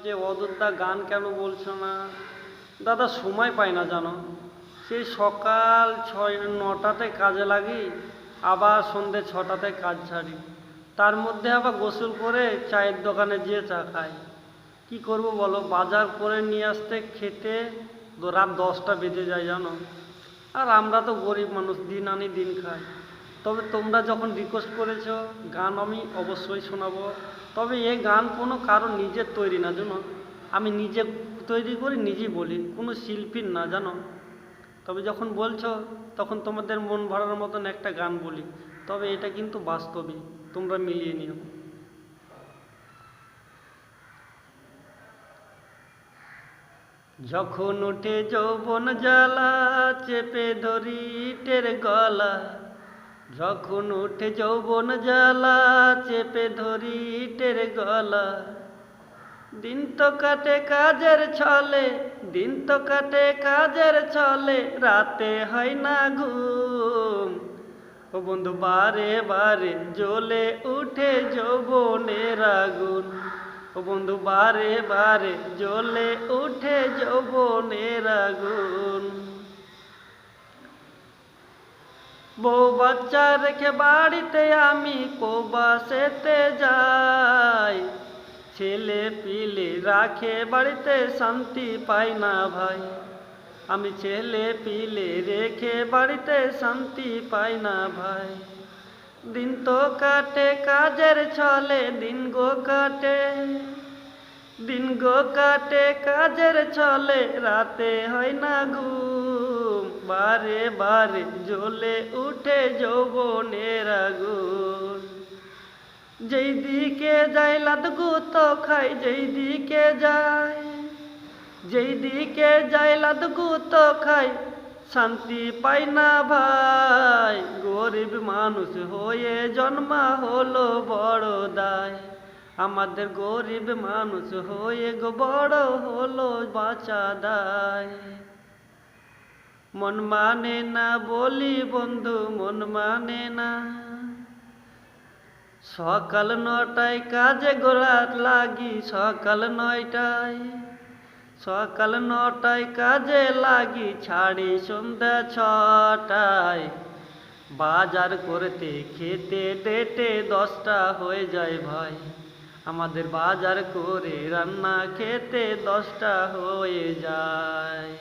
যে অযোধ্যা গান কেন বলছো না? দাদা সময় পাই না জানো। সেই সকাল 9টাতে কাজে লাগি, আবার সন্ধ্যে 6টাতে কাজ ছাড়ি। তার মধ্যে আবার গোসল করে চায়ের দোকানে যেয়ে চা খাই। কি করব বলো, বাজার করে নিয়ে আসতে খেতে রাত 10টা বেজে যায় জানো। আর আমরা তো গরিব মানুষ, দিন আনি দিন খাই। তবে তোমরা যখন রিকোয়েস্ট করেছো, গান আমি অবশ্যই শোনাবো। তবে এই গান কোনো কারো নিজের তৈরি না জানো, আমি নিজে তৈরি করি, নিজেই বলি, কোনো শিল্পীর না জানো। তবে যখন বলছো তখন তোমাদের মন ভরার মতন একটা গান বলি, তবে এটা কিন্তু বাস্তবই, তোমরা মিলিয়ে নিও। যখন উঠে যৌবন জ্বালা, চেপে ধরি ইটের গলা। যখন উঠে যৌবন জ্বালা, চেপে ধরি ইটের গলা। দিন তো কাটে কাজের ছলে, দিন তো কাটে কাজের ছলে, রাতে হয় না ঘুম। ও বন্ধু বারে বারে জ্বলে উঠে যৌবনের আগুন। ও বন্ধু বারে বারে জ্বলে উঠে যৌবনের আগুন। বউ বাচ্চা রেখে বাড়িতে আমি প্রবাসেতে যাই। ছেলে পিলে রাখে বাড়িতে, শান্তি পাই না ভাই। আমি ছেলে পিলে রেখে বাড়িতে, শান্তি পাই না ভাই। দিন তো কাটে কাজের ছলে, দিন গো কাটে, দিন গো কাটে কাজের ছলে, রাতে হয় না ঘুম। বারে বারে জ্বলে উঠে যৌবনের আগুন। যেই দিকে যাই লাদগুত খাই, যেই দিকে যাই, যেই দিকে যাই লাদগুত খাই, শান্তি পাই না ভাই। গরিব মানুষ হয়ে জন্মা হলো বড় দায়। আমাদের গরিব মানুষ হয়ে গো বড় হলো বাঁচা দায়। মন মানে না বলি বন্ধু, মন মানে না। সকাল 9টায় কাজে গোড়া লাগি, সকাল 9টায়, সকাল 9টায় কাজে লাগি, ছাড়ি সন্ধ্যা 6টায়। বাজার করতে খেতে ডেটে 10টা হয়ে যায় ভাই। আমাদের বাজার করে রান্না খেতে 10টা হয়ে যায়।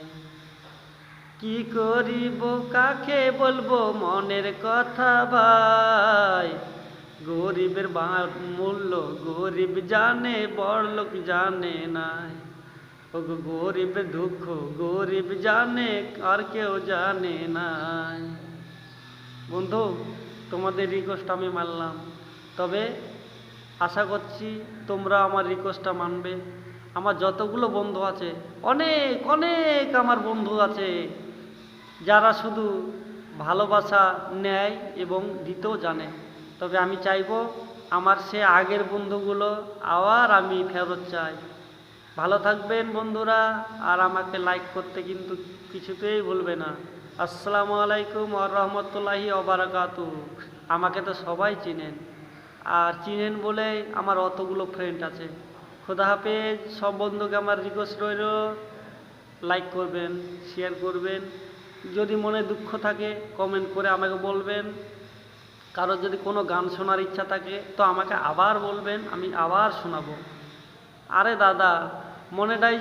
কি করিব কাকে বলবো মনের কথা ভাই। গরিবের মূল্য গরিব জানে, বড়লোক জানে নাই। ও গরিবের দুঃখ গরিব জানে, আর কেউ জানে নাই। বন্ধু, তোমাদের রিকোয়েস্ট আমি মানলাম, তবে আশা করছি তোমরা আমার রিকোয়েস্টটা মানবে। আমার যতগুলো বন্ধু আছে, অনেক অনেক আমার বন্ধু আছে যারা শুধু ভালোবাসা নেয় এবং দিতেও জানে। তবে আমি চাইবো আমার সে আগের বন্ধুগুলো আবার আমি ফেরত চাই। ভালো থাকবেন বন্ধুরা, আর আমাকে লাইক করতে কিন্তু কিছুতেই ভুলবে না। আসসালামু আলাইকুম ওয়া রাহমাতুল্লাহি ওয়া বারাকাতুহু। আমাকে তো সবাই চিনেন, আর চিনেন বলেই আমার অতগুলো ফ্রেন্ড আছে। খোদা হাফেজ। সব বন্ধুকে আমার রিকোয়েস্ট রইল, লাইক করবেন, শেয়ার করবেন। যদি মনে দুঃখ থাকে কমেন্ট করে আমাকে বলবেন। কারো যদি কোনো গান শোনার ইচ্ছা থাকে তো আমাকে আবার বলবেন, আমি আবার শোনাবো। আরে দাদা, মনেটাই